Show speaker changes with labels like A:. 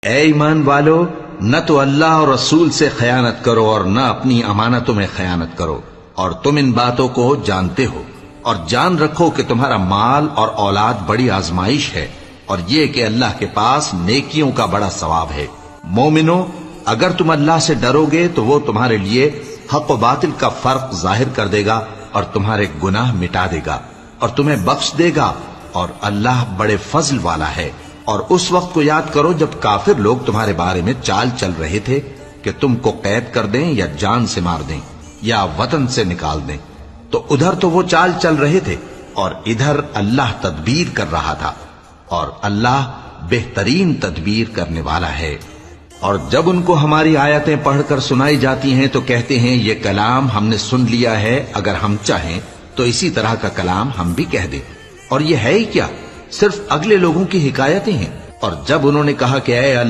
A: اے ایمان والو، نہ تو اللہ اور رسول سے خیانت کرو اور نہ اپنی امانتوں میں خیانت کرو، اور تم ان باتوں کو جانتے ہو، اور جان رکھو کہ تمہارا مال اور اولاد بڑی آزمائش ہے، اور یہ کہ اللہ کے پاس نیکیوں کا بڑا ثواب ہے۔ مومنو، اگر تم اللہ سے ڈرو گے تو وہ تمہارے لیے حق و باطل کا فرق ظاہر کر دے گا اور تمہارے گناہ مٹا دے گا اور تمہیں بخش دے گا، اور اللہ بڑے فضل والا ہے۔ اور اس وقت کو یاد کرو جب کافر لوگ تمہارے بارے میں چال چل رہے تھے کہ تم کو قید کر دیں یا جان سے مار دیں یا وطن سے نکال دیں، تو ادھر تو وہ چال چل رہے تھے اور ادھر اللہ تدبیر کر رہا تھا، اور اللہ بہترین تدبیر کرنے والا ہے۔ اور جب ان کو ہماری آیتیں پڑھ کر سنائی جاتی ہیں تو کہتے ہیں یہ کلام ہم نے سن لیا ہے، اگر ہم چاہیں تو اسی طرح کا کلام ہم بھی کہہ دیں، اور یہ ہے ہی کیا، صرف اگلے لوگوں کی حکایتیں ہیں۔ اور جب انہوں نے کہا کہ اے اللہ